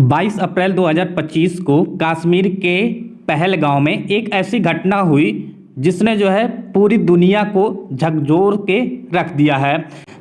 22 अप्रैल 2025 को कश्मीर के पहलगांव में एक ऐसी घटना हुई जिसने जो है पूरी दुनिया को झकझोर के रख दिया है।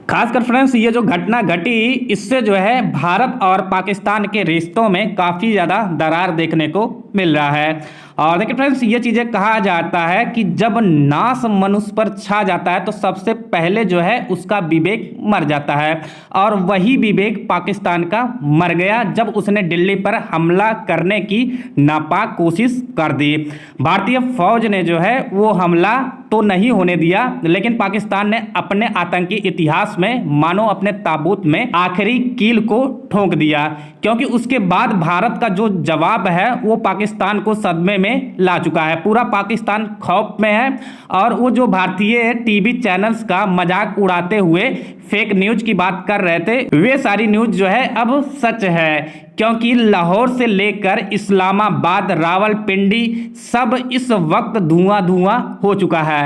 खासकर फ्रेंड्स, ये जो घटना घटी इससे जो है भारत और पाकिस्तान के रिश्तों में काफ़ी ज़्यादा दरार देखने को मिल रहा है। और देखिए फ्रेंड्स, ये चीज़ें कहा जाता है कि जब नाश मनुष्य पर छा जाता है तो सबसे पहले जो है उसका विवेक मर जाता है, और वही विवेक पाकिस्तान का मर गया जब उसने दिल्ली पर हमला करने की नापाक कोशिश कर दी। भारतीय फौज ने जो है वो हमला तो नहीं होने दिया, लेकिन पाकिस्तान ने अपने आतंकी इतिहास में मानो अपने ताबूत में आखिरी कील को ठोक दिया, क्योंकि उसके बाद भारत का जो जवाब है वो पाकिस्तान को सदमे में ला चुका है। पूरा पाकिस्तान खौफ में है, और वो जो भारतीय टीवी चैनल्स का मजाक उड़ाते हुए फेक न्यूज की बात कर रहे थे, वे सारी न्यूज जो है अब सच है, क्योंकि लाहौर से लेकर इस्लामाबाद, रावलपिंडी सब इस वक्त धुआं धुआं हो चुका है।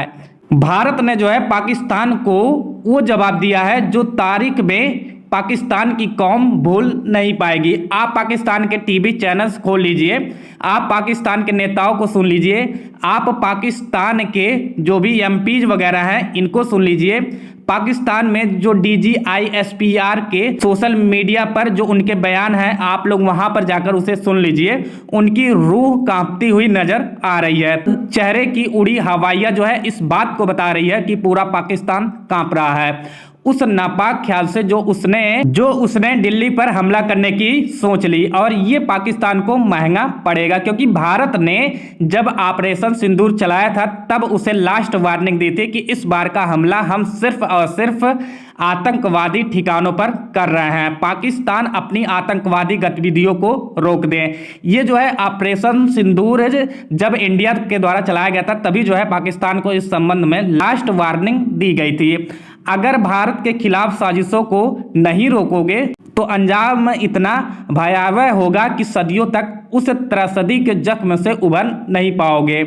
भारत ने जो है पाकिस्तान को वो जवाब दिया है जो तारीख में पाकिस्तान की कौम भूल नहीं पाएगी। आप पाकिस्तान के टीवी चैनल्स खोल लीजिए, आप पाकिस्तान के नेताओं को सुन लीजिए, आप पाकिस्तान के जो भी एमपीज वगैरह हैं इनको सुन लीजिए, पाकिस्तान में जो DGISPR के सोशल मीडिया पर जो उनके बयान हैं आप लोग वहां पर जाकर उसे सुन लीजिए। उनकी रूह कांपती हुई नजर आ रही है। चेहरे की उड़ी हवाइयां जो है इस बात को बता रही है कि पूरा पाकिस्तान कांप रहा है उस नापाक ख्याल से जो उसने दिल्ली पर हमला करने की सोच ली। और ये पाकिस्तान को महंगा पड़ेगा, क्योंकि भारत ने जब ऑपरेशन सिंदूर चलाया था तब उसे लास्ट वार्निंग दी थी कि इस बार का हमला हम सिर्फ और सिर्फ आतंकवादी ठिकानों पर कर रहे हैं, पाकिस्तान अपनी आतंकवादी गतिविधियों को रोक दें। ये जो है ऑपरेशन सिंदूर जब इंडिया के द्वारा चलाया गया था तभी जो है पाकिस्तान को इस संबंध में लास्ट वार्निंग दी गई थी। अगर भारत के खिलाफ साजिशों को नहीं रोकोगे तो अंजाम इतना भयावह होगा कि सदियों तक उस त्रसदी के जख्म से उबर नहीं पाओगे।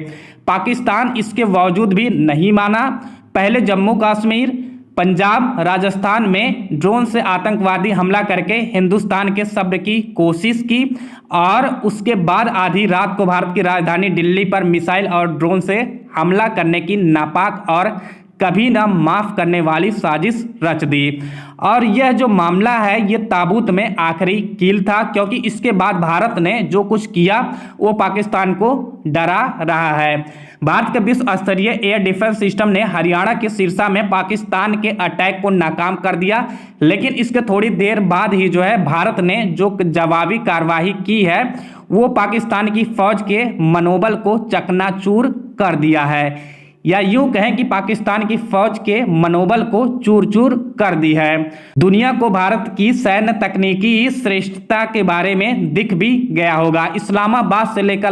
पाकिस्तान इसके बावजूद भी नहीं माना। पहले जम्मू कश्मीर, पंजाब, राजस्थान में ड्रोन से आतंकवादी हमला करके हिंदुस्तान के सब्र की कोशिश की, और उसके बाद आधी रात को भारत की राजधानी दिल्ली पर मिसाइल और ड्रोन से हमला करने की नापाक और कभी ना माफ करने वाली साजिश रच दी। और यह जो मामला है ये ताबूत में आखिरी कील था, क्योंकि इसके बाद भारत ने जो कुछ किया वो पाकिस्तान को डरा रहा है। भारत के विश्व स्तरीय एयर डिफेंस सिस्टम ने हरियाणा के सिरसा में पाकिस्तान के अटैक को नाकाम कर दिया, लेकिन इसके थोड़ी देर बाद ही जो है भारत ने जो जवाबी कार्रवाई की है वो पाकिस्तान की फौज के मनोबल को चकनाचूर कर दिया है, या यूं कहें कि पाकिस्तान की फौज के मनोबल को चूर चूर कर दी है। दुनिया को भारत की सैन्य तकनीकी श्रेष्ठता के बारे में दिख भी गया होगा। इस्लामाबाद से लेकर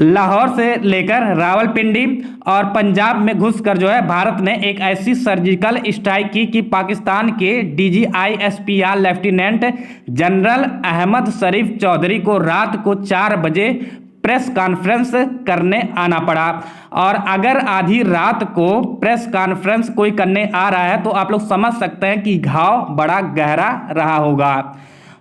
लाहौर से लेकर रावलपिंडी और पंजाब में घुसकर जो है भारत ने एक ऐसी सर्जिकल स्ट्राइक की कि पाकिस्तान के DGISPR लेफ्टिनेंट जनरल अहमद शरीफ चौधरी को रात को 4 बजे प्रेस कॉन्फ्रेंस करने आना पड़ा। और अगर आधी रात को प्रेस कॉन्फ्रेंस कोई करने आ रहा है तो आप लोग समझ सकते हैं कि घाव बड़ा गहरा रहा होगा।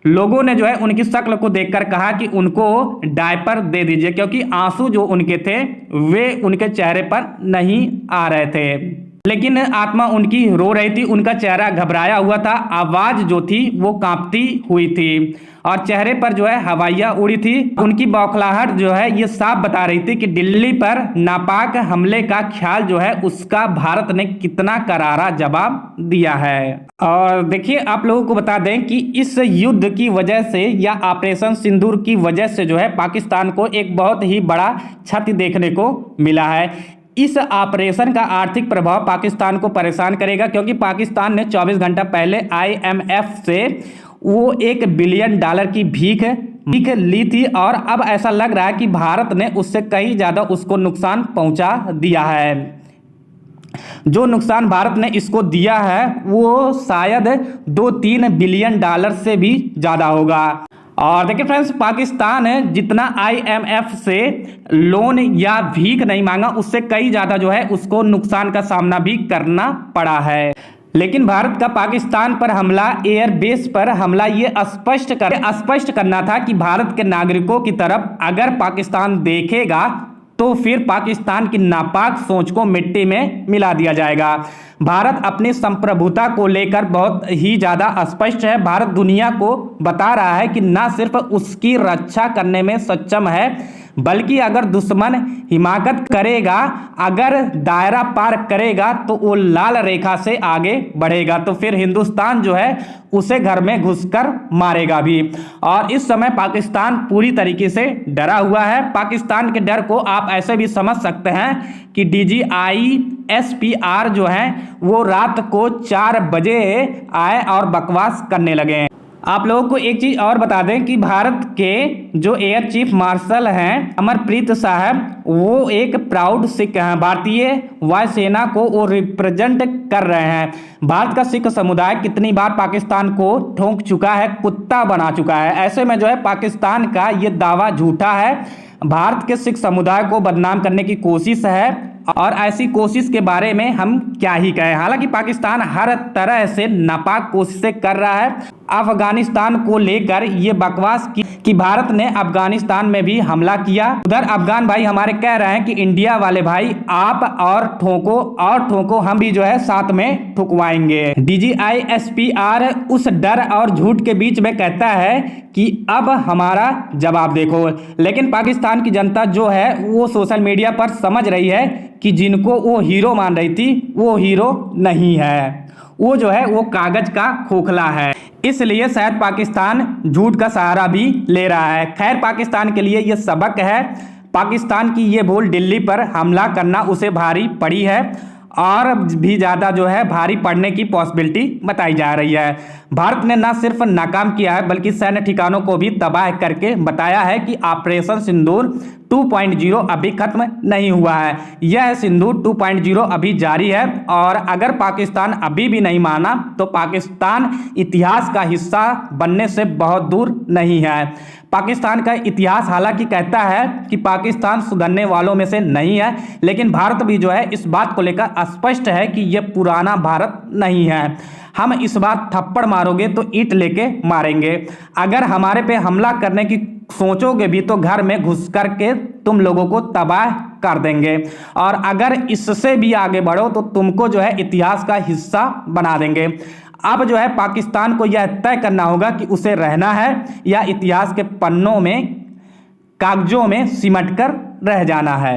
लोगों ने जो है उनकी शक्ल को देखकर कहा कि उनको डायपर दे दीजिए, क्योंकि आंसू जो उनके थे वे उनके चेहरे पर नहीं आ रहे थे, लेकिन आत्मा उनकी रो रही थी। उनका चेहरा घबराया हुआ था, आवाज जो थी वो कांपती हुई थी, और चेहरे पर जो है हवाइयां उड़ी थी। उनकी बौखलाहट जो है ये साफ बता रही थी कि दिल्ली पर नापाक हमले का ख्याल जो है उसका भारत ने कितना करारा जवाब दिया है। और देखिए, आप लोगों को बता दें कि इस युद्ध की वजह से या ऑपरेशन सिंदूर की वजह से जो है पाकिस्तान को एक बहुत ही बड़ा क्षति देखने को मिला है। इस ऑपरेशन का आर्थिक प्रभाव पाकिस्तान को परेशान करेगा, क्योंकि पाकिस्तान ने 24 घंटा पहले IMF से वो $1 बिलियन की भीख ली थी, और अब ऐसा लग रहा है कि भारत ने उससे कहीं ज़्यादा उसको नुकसान पहुंचा दिया है। जो नुकसान भारत ने इसको दिया है वो शायद $2-3 बिलियन से भी ज़्यादा होगा। और देखिए फ्रेंड्स, पाकिस्तान जितना IMF से लोन या भीख नहीं मांगा उससे कई ज़्यादा जो है उसको नुकसान का सामना भी करना पड़ा है। लेकिन भारत का पाकिस्तान पर हमला, एयरबेस पर हमला, ये स्पष्ट करना था कि भारत के नागरिकों की तरफ अगर पाकिस्तान देखेगा तो फिर पाकिस्तान की नापाक सोच को मिट्टी में मिला दिया जाएगा। भारत अपनी संप्रभुता को लेकर बहुत ही ज़्यादा स्पष्ट है। भारत दुनिया को बता रहा है कि न सिर्फ उसकी रक्षा करने में सक्षम है, बल्कि अगर दुश्मन हिमाकत करेगा, अगर दायरा पार करेगा तो वो लाल रेखा से आगे बढ़ेगा, तो फिर हिंदुस्तान जो है उसे घर में घुसकर मारेगा भी। और इस समय पाकिस्तान पूरी तरीके से डरा हुआ है। पाकिस्तान के डर को आप ऐसे भी समझ सकते हैं कि DGI-SPR जो है वो रात को 4 बजे आए और बकवास करने लगे। आप लोगों को एक चीज़ और बता दें कि भारत के जो एयर चीफ मार्शल हैं अमरप्रीत साहब, वो एक प्राउड सिख हैं। भारतीय वायुसेना को वो रिप्रेजेंट कर रहे हैं। भारत का सिख समुदाय कितनी बार पाकिस्तान को ठोंक चुका है, कुत्ता बना चुका है। ऐसे में जो है पाकिस्तान का ये दावा झूठा है। भारत के सिख समुदाय को बदनाम करने की कोशिश है और ऐसी कोशिश के बारे में हम क्या ही कहें। हालांकि पाकिस्तान हर तरह से नापाक कोशिशें कर रहा है। अफगानिस्तान को लेकर ये बकवास की कि भारत ने अफगानिस्तान में भी हमला किया। उधर अफगान भाई हमारे कह रहे हैं कि इंडिया वाले भाई आप और ठोको, हम भी जो है साथ में ठुकवाएंगे। DGI-SPR उस डर और झूठ के बीच में कहता है कि अब हमारा जवाब देखो। लेकिन पाकिस्तान की जनता जो है वो सोशल मीडिया पर समझ रही है कि जिनको वो हीरो मान रही थी वो हीरो नहीं है, वो जो है वो कागज का खोखला है। इसलिए शायद पाकिस्तान झूठ का सहारा भी ले रहा है। खैर, पाकिस्तान के लिए ये सबक है। पाकिस्तान की ये भूल दिल्ली पर हमला करना उसे भारी पड़ी है और भी ज़्यादा जो है भारी पड़ने की पॉसिबिलिटी बताई जा रही है। भारत ने न सिर्फ नाकाम किया है बल्कि सैन्य ठिकानों को भी तबाह करके बताया है कि ऑपरेशन सिंदूर 2.0 अभी खत्म नहीं हुआ है। यह सिंदूर 2.0 अभी जारी है और अगर पाकिस्तान अभी भी नहीं माना तो पाकिस्तान इतिहास का हिस्सा बनने से बहुत दूर नहीं है। पाकिस्तान का इतिहास हालांकि कहता है कि पाकिस्तान सुधरने वालों में से नहीं है, लेकिन भारत भी जो है इस बात को लेकर स्पष्ट है कि यह पुराना भारत नहीं है। हम इस बार थप्पड़ मारोगे तो ईंट लेके मारेंगे। अगर हमारे पे हमला करने की सोचोगे भी तो घर में घुस करके तुम लोगों को तबाह कर देंगे और अगर इससे भी आगे बढ़ो तो तुमको जो है इतिहास का हिस्सा बना देंगे। अब जो है पाकिस्तान को यह तय करना होगा कि उसे रहना है या इतिहास के पन्नों में, कागजों में सिमट कर रह जाना है।